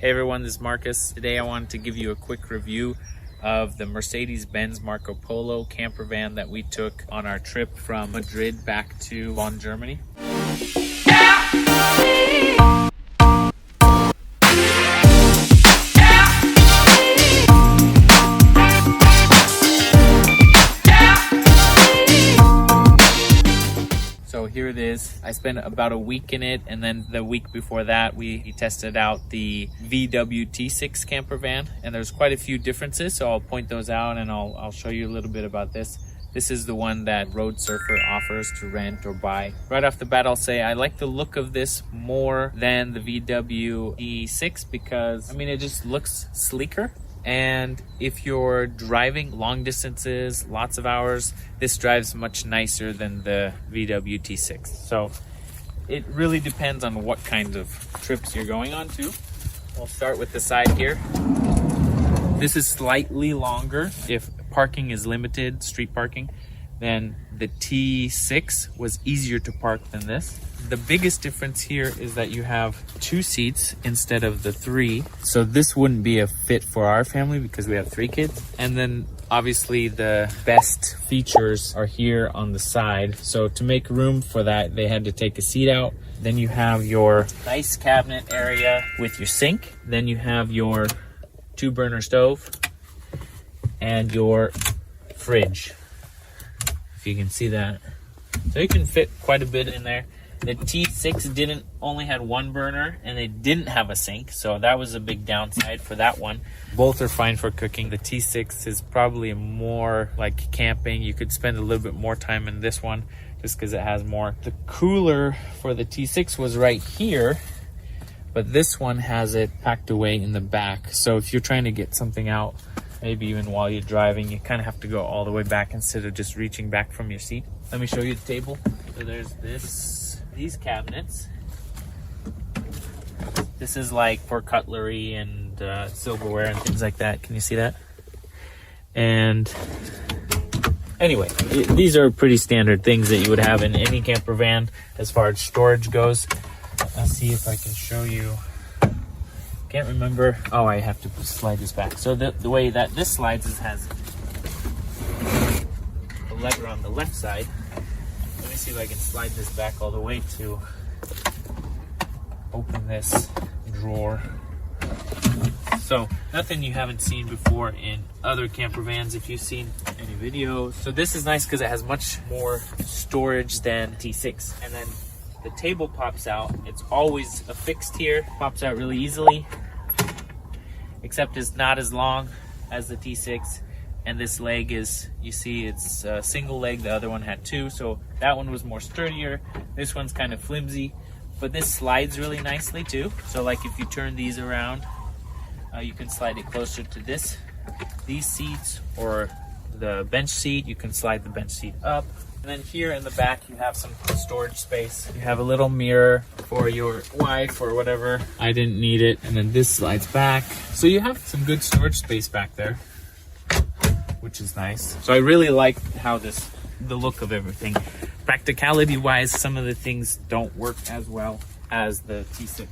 Hey everyone, this is Marcus. Today I wanted to give you a quick review of the Mercedes-Benz Marco Polo Campervan that we took on our trip from Madrid back to Bonn, Germany. So here it is. I spent about a week in it, and then the week before that we tested out the VW T6 campervan, and there's quite a few differences, so I'll point those out and I'll show you a little bit about this. This is the one that Road Surfer offers to rent or buy. Right off the bat, I'll say I like the look of this more than the VW T6 because, I mean, it just looks sleeker. And if you're driving long distances, lots of hours, this drives much nicer than the VW T6. So it really depends on what kind of trips you're going on to. We'll start with the side here. This is slightly longer if parking is limited, street parking. Then the T6 was easier to park than this. The biggest difference here is that you have 2 seats instead of the 3. So this wouldn't be a fit for our family because we have 3 kids. And then obviously the best features are here on the side. So to make room for that, they had to take a seat out. Then you have your nice cabinet area with your sink. Then you have your 2-burner stove and your fridge, if you can see that. So you can fit quite a bit in there. The T6 didn't only had 1 burner and they didn't have a sink, so that was a big downside for that one. Both are fine for cooking. The T6 is probably more like camping. You could spend a little bit more time in this one just because it has more. The cooler for the T6 was right here, but this one has it packed away in the back. So if you're trying to get something out, maybe even while you're driving, you kind of have to go all the way back instead of just reaching back from your seat. Let me show you the table. So there's these cabinets. This is like for cutlery and silverware and things like that. Can you see that? And anyway, these are pretty standard things that you would have in any camper van as far as storage goes. Let's see if I can show you. Can't remember. Oh, I have to slide this back. So the way that this slides is has a lever on the left side. Let me see if I can slide this back all the way to open this drawer. So nothing you haven't seen before in other camper vans if you've seen any videos. So this is nice because it has much more storage than T6. And then the table pops out. It's always affixed here. Pops out really easily, except it's not as long as the T6. And this leg is, you see, it's a single leg. The other one had 2, so that one was more sturdier. This one's kind of flimsy, but this slides really nicely too. So like if you turn these around, you can slide it closer to these seats, or the bench seat. You can slide the bench seat up. And then here in the back, you have some storage space. You have a little mirror for your wife or whatever. I didn't need it. And then this slides back. So you have some good storage space back there, which is nice. So I really like how the look of everything. Practicality wise, some of the things don't work as well as the T6.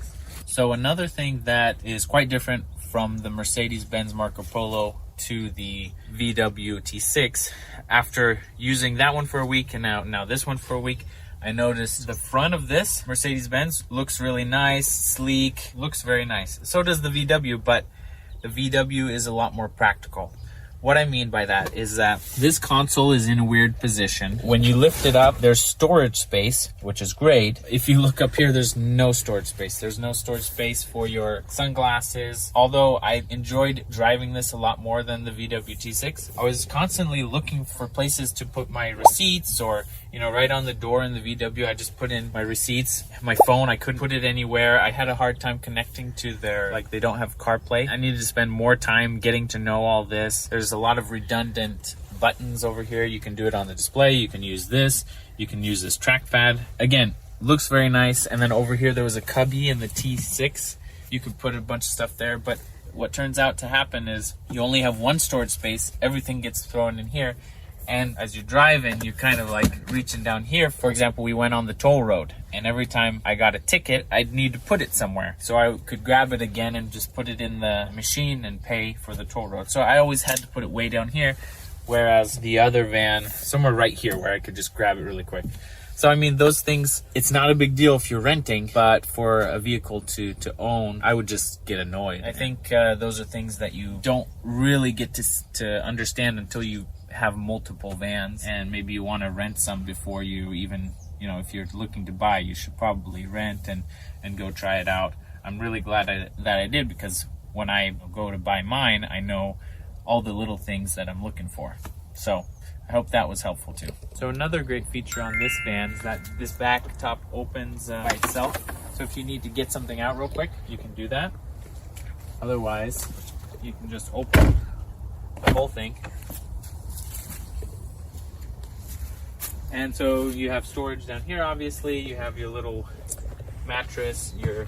So another thing that is quite different from the Mercedes-Benz Marco Polo to the VW T6, after using that one for a week and now this one for a week, I noticed the front of this Mercedes-Benz looks really nice, sleek, looks very nice. So does the VW, but the VW is a lot more practical. What I mean by that is that this console is in a weird position. When you lift it up, there's storage space, which is great. If you look up here, there's no storage space. There's no storage space for your sunglasses. Although I enjoyed driving this a lot more than the VW T6, I was constantly looking for places to put my receipts, or, you know, right on the door in the VW, I just put in my receipts. My phone, I couldn't put it anywhere. I had a hard time connecting to their, like, they don't have CarPlay. I needed to spend more time getting to know all this. There's a lot of redundant buttons over here. You can do it on the display. You can use this. You can use this trackpad. Again, looks very nice. And then over here, there was a cubby in the T6. You could put a bunch of stuff there, but what turns out to happen is you only have one storage space. Everything gets thrown in here. And as you're driving, you're kind of like reaching down here. For example, we went on the toll road, and every time I got a ticket, I'd need to put it somewhere. So I could grab it again and just put it in the machine and pay for the toll road. So I always had to put it way down here, whereas the other van, somewhere right here where I could just grab it really quick. So, I mean, those things, it's not a big deal if you're renting, but for a vehicle to own, I would just get annoyed. I think those are things that you don't really get to understand until you have multiple vans, and maybe you want to rent some before you even, you know, if you're looking to buy, you should probably rent and go try it out. I'm really glad that I did, because when I go to buy mine, I know all the little things that I'm looking for. So I hope that was helpful too. So another great feature on this van is that this back top opens by itself. So if you need to get something out real quick, you can do that. Otherwise, you can just open the whole thing. And so you have storage down here, obviously. You have your little mattress, your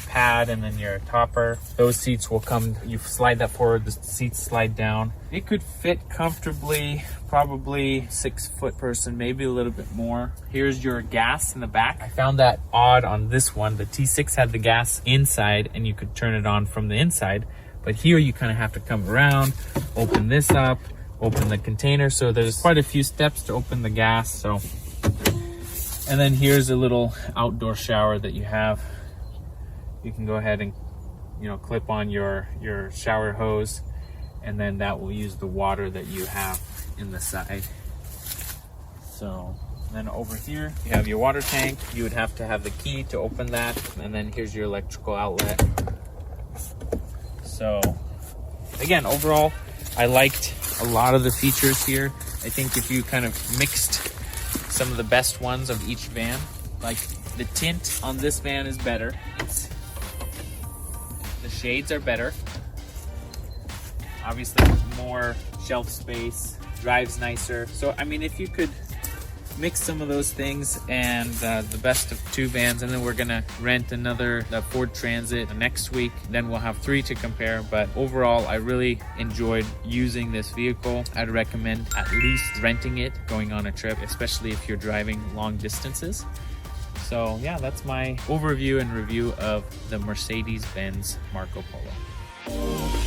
pad, and then your topper. Those seats will come, you slide that forward, the seats slide down. It could fit comfortably, probably 6-foot person, maybe a little bit more. Here's your gas in the back. I found that odd on this one. The T6 had the gas inside and you could turn it on from the inside, but here you kind of have to come around, open this up, open the container. So there's quite a few steps to open the gas. So, and then here's a little outdoor shower that you have. You can go ahead and, you know, clip on your shower hose, and then that will use the water that you have in the side. So then over here you have your water tank. You would have to have the key to open that, and then here's your electrical outlet. So again, overall, I liked a lot of the features here. I think if you kind of mixed some of the best ones of each van, like the tint on this van is better. The shades are better. Obviously more shelf space, drives nicer. So I mean, if you could mix some of those things and the best of two vans, and then we're gonna rent the Ford Transit next week, then we'll have 3 to compare. But overall, I really enjoyed using this vehicle. I'd recommend at least renting it going on a trip, especially if you're driving long distances. So yeah, that's my overview and review of the Mercedes-Benz Marco Polo.